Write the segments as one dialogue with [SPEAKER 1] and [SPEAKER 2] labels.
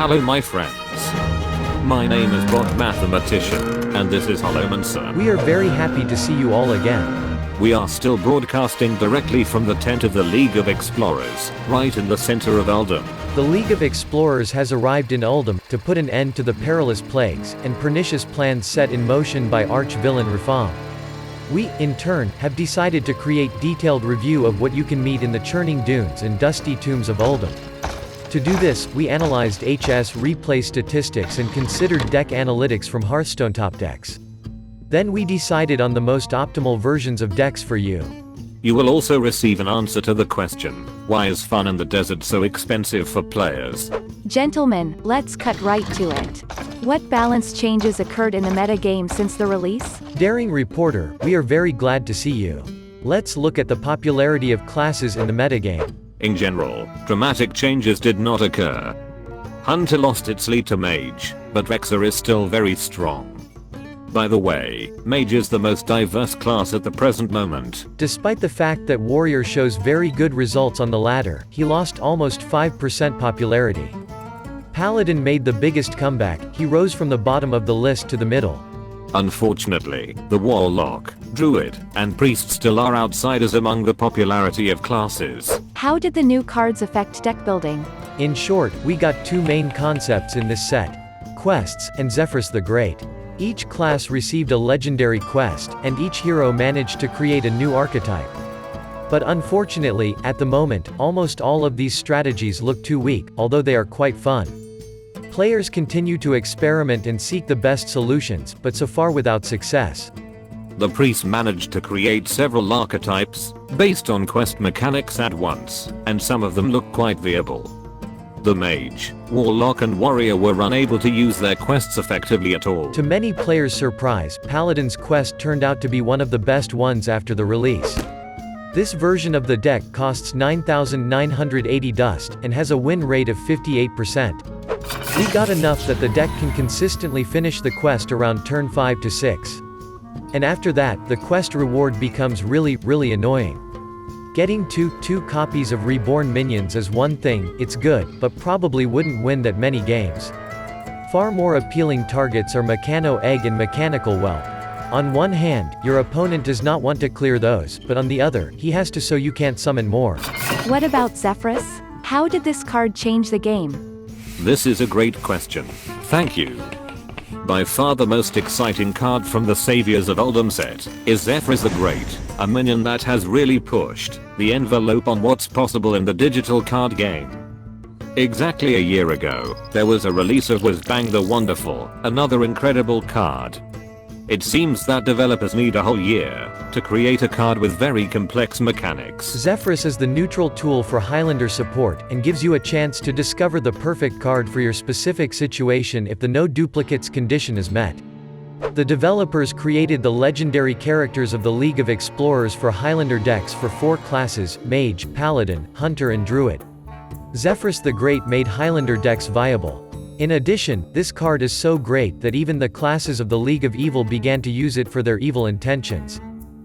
[SPEAKER 1] Hello my friends. My name is Bot Mathematician, and this is Holomancer.
[SPEAKER 2] We are very happy to see you all again.
[SPEAKER 1] We are still broadcasting directly from the tent of the League of Explorers, right in the center of Uldum.
[SPEAKER 2] The League of Explorers has arrived in Uldum to put an end to the perilous plagues and pernicious plans set in motion by Arch-Villain Rafaam. We, in turn, have decided to create detailed review of what you can meet in the churning dunes and dusty tombs of Uldum. To do this, we analyzed HSreplay statistics and considered deck analytics from Hearthstonetopdecks. Then we decided on the most optimal versions of decks for you.
[SPEAKER 1] You will also receive an answer to the question, why is fun in the desert so expensive for players?
[SPEAKER 3] Gentlemen, let's cut right to it. What balance changes occurred in the metagame since the release?
[SPEAKER 2] Daring reporter, we are very glad to see you. Let's look at the popularity of classes in the metagame.
[SPEAKER 1] In general, dramatic changes did not occur. Hunter lost its lead to Mage, but Vexor is still very strong. By the way, Mage is the most diverse class at the present moment.
[SPEAKER 2] Despite the fact that Warrior shows very good results on the ladder, he lost almost 5% popularity. Paladin made the biggest comeback, he rose from the bottom of the list to the middle.
[SPEAKER 1] Unfortunately, the Warlock, Druid, and Priest still are outsiders among the popularity of classes.
[SPEAKER 3] How did the new cards affect deck building?
[SPEAKER 2] In short, we got two main concepts in this set: quests, and Zephyrus the Great. Each class received a legendary quest, and each hero managed to create a new archetype. But unfortunately, at the moment, almost all of these strategies look too weak, although they are quite fun. Players continue to experiment and seek the best solutions, but so far without success.
[SPEAKER 1] The Priest managed to create several archetypes, based on quest mechanics at once, and some of them look quite viable. The Mage, Warlock and Warrior were unable to use their quests effectively at all.
[SPEAKER 2] To many players' surprise, Paladin's quest turned out to be one of the best ones after the release. This version of the deck costs 9,980 dust, and has a win rate of 58%. We got enough that the deck can consistently finish the quest around turn 5 to 6. And after that, the quest reward becomes really annoying. Getting two copies of reborn minions is one thing, it's good, but probably wouldn't win that many games. Far more appealing targets are Mechano Egg and Mechanical Whelp. On one hand, your opponent does not want to clear those, but on the other, he has to so you can't summon more.
[SPEAKER 3] What about Zephyrus? How did this card change the game?
[SPEAKER 1] This is a great question. Thank you. By far the most exciting card from the Saviors of Uldum set is Zephyrus the Great, a minion that has really pushed the envelope on what's possible in the digital card game. Exactly a year ago, there was a release of Whizbang the Wonderful, another incredible card. It seems that developers need a whole year to create a card with very complex mechanics.
[SPEAKER 2] Zephyrus is the neutral tool for Highlander support, and gives you a chance to discover the perfect card for your specific situation if the no duplicates condition is met. The developers created the legendary characters of the League of Explorers for Highlander decks for 4 classes: Mage, Paladin, Hunter and Druid. Zephyrus the Great made Highlander decks viable. In addition, this card is so great that even the classes of the League of Evil began to use it for their evil intentions.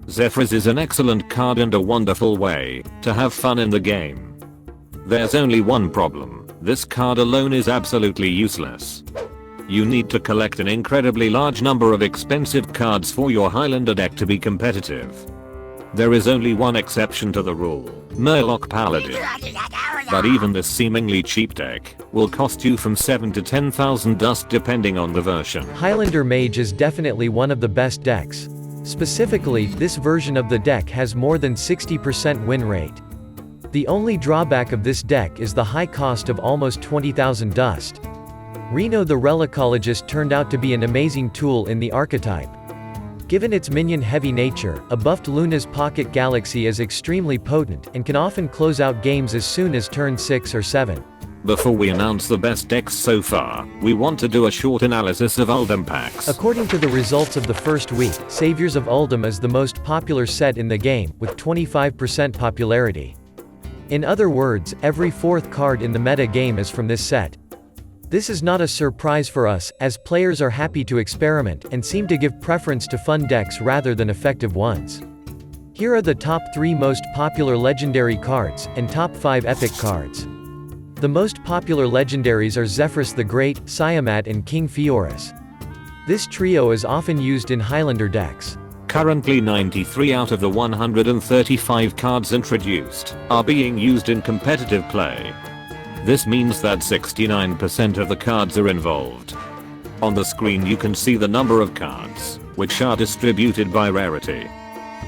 [SPEAKER 1] Zephyrus is an excellent card and a wonderful way to have fun in the game. There's only one problem: this card alone is absolutely useless. You need to collect an incredibly large number of expensive cards for your Highlander deck to be competitive. There is only one exception to the rule: Murloc Paladin. But even this seemingly cheap deck will cost you from 7 to 10,000 dust depending on the version.
[SPEAKER 2] Highlander Mage is definitely one of the best decks. Specifically, this version of the deck has more than 60% win rate. The only drawback of this deck is the high cost of almost 20,000 dust. Reno the Relicologist turned out to be an amazing tool in the archetype. Given its minion-heavy nature, a buffed Luna's Pocket Galaxy is extremely potent, and can often close out games as soon as turn 6 or 7.
[SPEAKER 1] Before we announce the best decks so far, we want to do a short analysis of Uldum packs.
[SPEAKER 2] According to the results of the first week, Saviors of Uldum is the most popular set in the game, with 25% popularity. In other words, every 4th card in the meta game is from this set. This is not a surprise for us, as players are happy to experiment, and seem to give preference to fun decks rather than effective ones. Here are the top 3 most popular legendary cards, and top 5 epic cards. The most popular legendaries are Zephyrus the Great, Siamat and King Fiorus. This trio is often used in Highlander decks.
[SPEAKER 1] Currently 93 out of the 135 cards introduced are being used in competitive play. This means that 69% of the cards are involved. On the screen you can see the number of cards, which are distributed by rarity.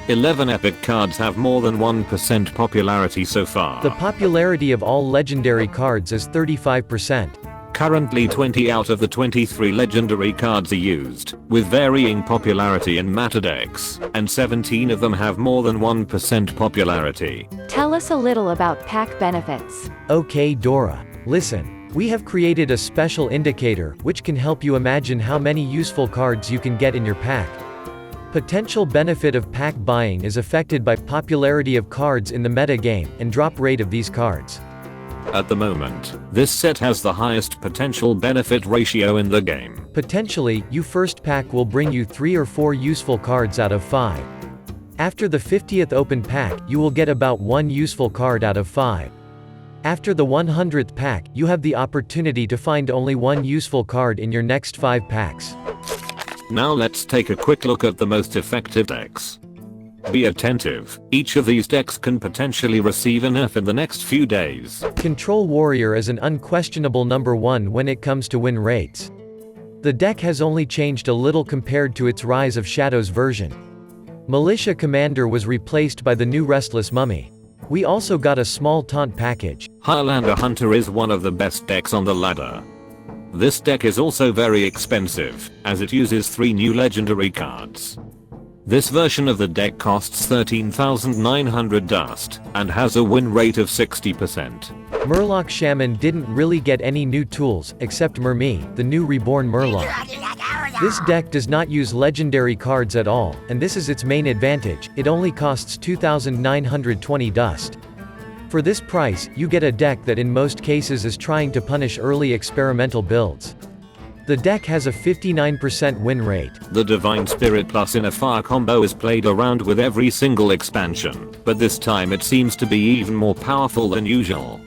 [SPEAKER 1] 11 epic cards have more than 1% popularity so far.
[SPEAKER 2] The popularity of all legendary cards is 35%.
[SPEAKER 1] Currently 20 out of the 23 legendary cards are used, with varying popularity in meta decks, and 17 of them have more than 1% popularity.
[SPEAKER 3] Tell us a little about pack benefits.
[SPEAKER 2] Okay Dora. Listen. We have created a special indicator, which can help you imagine how many useful cards you can get in your pack. Potential benefit of pack buying is affected by popularity of cards in the meta game, and drop rate of these cards.
[SPEAKER 1] At the moment, this set has the highest potential benefit ratio in the game.
[SPEAKER 2] Potentially, your first pack will bring you 3 or 4 useful cards out of 5. After the 50th open pack, you will get about 1 useful card out of 5. After the 100th pack, you have the opportunity to find only 1 useful card in your next 5 packs.
[SPEAKER 1] Now let's take a quick look at the most effective decks. Be attentive, each of these decks can potentially receive a nerf in the next few days.
[SPEAKER 2] Control Warrior is an unquestionable number 1 when it comes to win rates. The deck has only changed a little compared to its Rise of Shadows version. Militia Commander was replaced by the new Restless Mummy. We also got a small taunt package.
[SPEAKER 1] Highlander Hunter is one of the best decks on the ladder. This deck is also very expensive, as it uses 3 new legendary cards. This version of the deck costs 13,900 dust, and has a win rate of 60%.
[SPEAKER 2] Murloc Shaman didn't really get any new tools, except Mermi, the new reborn Murloc. This deck does not use legendary cards at all, and this is its main advantage, it only costs 2,920 dust. For this price, you get a deck that in most cases is trying to punish early experimental builds. The deck has a 59% win rate.
[SPEAKER 1] The Divine Spirit plus in a fire combo is played around with every single expansion, but this time it seems to be even more powerful than usual.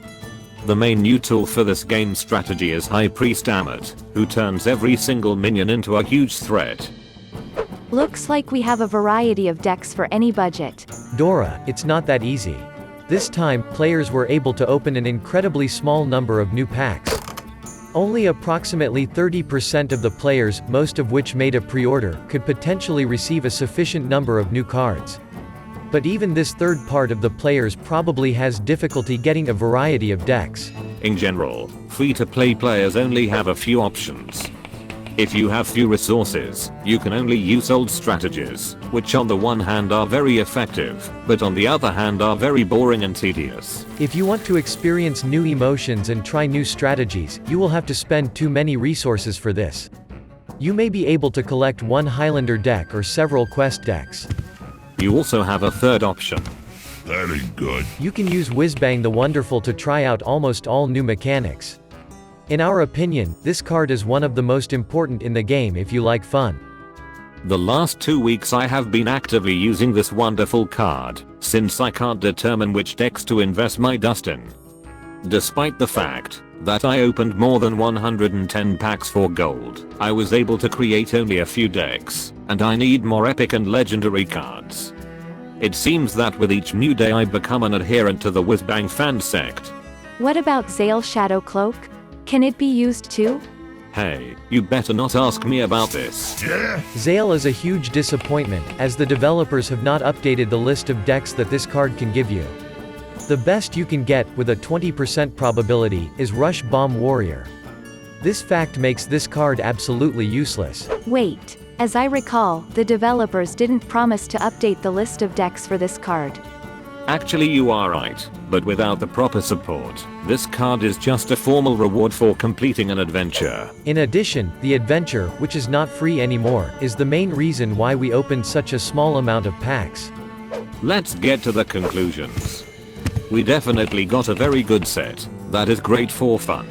[SPEAKER 1] The main new tool for this game strategy is High Priest Ammit, who turns every single minion into a huge threat.
[SPEAKER 3] Looks like we have a variety of decks for any budget.
[SPEAKER 2] Dora, it's not that easy. This time, players were able to open an incredibly small number of new packs. Only approximately 30% of the players, most of which made a pre-order, could potentially receive a sufficient number of new cards. But even this third part of the players probably has difficulty getting a variety of decks.
[SPEAKER 1] In general, free-to-play players only have a few options. If you have few resources, you can only use old strategies, which on the one hand are very effective, but on the other hand are very boring and tedious.
[SPEAKER 2] If you want to experience new emotions and try new strategies, you will have to spend too many resources for this. You may be able to collect one Highlander deck or several quest decks.
[SPEAKER 1] You also have a third option.
[SPEAKER 4] That ain't good.
[SPEAKER 2] You can use Whizbang the Wonderful to try out almost all new mechanics. In our opinion, this card is one of the most important in the game if you like fun.
[SPEAKER 1] The last 2 weeks I have been actively using this wonderful card, since I can't determine which decks to invest my dust in. Despite the fact that I opened more than 110 packs for gold, I was able to create only a few decks, and I need more epic and legendary cards. It seems that with each new day I become an adherent to the Whizbang fan sect.
[SPEAKER 3] What about Zale Shadow Cloak? Can it be used too?
[SPEAKER 1] Hey, you better not ask me about this.
[SPEAKER 4] Yeah?
[SPEAKER 2] Zale is a huge disappointment, as the developers have not updated the list of decks that this card can give you. The best you can get, with a 20% probability, is Rush Bomb Warrior. This fact makes this card absolutely useless.
[SPEAKER 3] Wait, as I recall, the developers didn't promise to update the list of decks for this card.
[SPEAKER 1] Actually you are right, but without the proper support, this card is just a formal reward for completing an adventure.
[SPEAKER 2] In addition, the adventure, which is not free anymore, is the main reason why we opened such a small amount of packs.
[SPEAKER 1] Let's get to the conclusions. We definitely got a very good set, that is great for fun.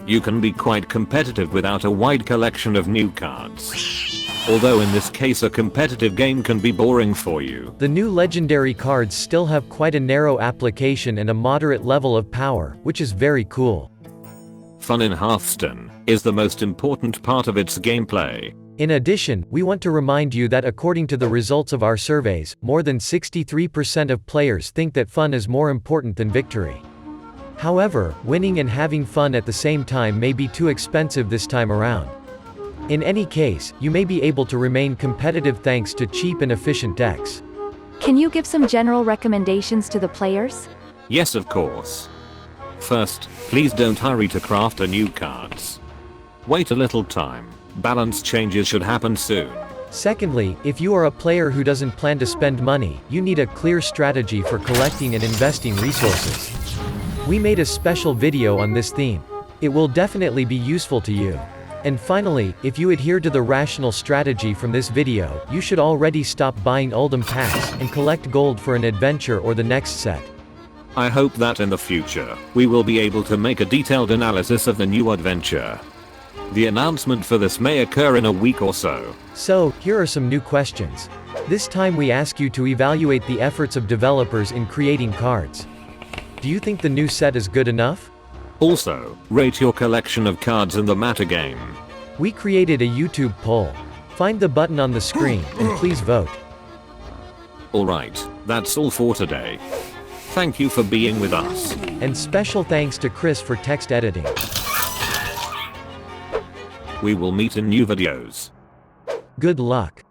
[SPEAKER 1] You can be quite competitive without a wide collection of new cards. Although in this case a competitive game can be boring for you.
[SPEAKER 2] The new legendary cards still have quite a narrow application and a moderate level of power, which is very cool.
[SPEAKER 1] Fun in Hearthstone is the most important part of its gameplay.
[SPEAKER 2] In addition, we want to remind you that according to the results of our surveys, more than 63% of players think that fun is more important than victory. However, winning and having fun at the same time may be too expensive this time around. In any case, you may be able to remain competitive thanks to cheap and efficient decks.
[SPEAKER 3] Can you give some general recommendations to the players?
[SPEAKER 1] Yes, of course. First, please don't hurry to craft a new cards. Wait a little time. Balance changes should happen soon.
[SPEAKER 2] Secondly, if you are a player who doesn't plan to spend money, you need a clear strategy for collecting and investing resources. We made a special video on this theme. It will definitely be useful to you. And finally, if you adhere to the rational strategy from this video, you should already stop buying Uldum packs and collect gold for an adventure or the next set.
[SPEAKER 1] I hope that in the future, we will be able to make a detailed analysis of the new adventure. The announcement for this may occur in a week or so.
[SPEAKER 2] So, here are some new questions. This time we ask you to evaluate the efforts of developers in creating cards. Do you think the new set is good enough?
[SPEAKER 1] Also, rate your collection of cards in the metagame.
[SPEAKER 2] We created a YouTube poll. Find the button on the screen, and please vote.
[SPEAKER 1] Alright, that's all for today. Thank you for being with us.
[SPEAKER 2] And special thanks to Chris for text editing.
[SPEAKER 1] We will meet in new videos.
[SPEAKER 2] Good luck.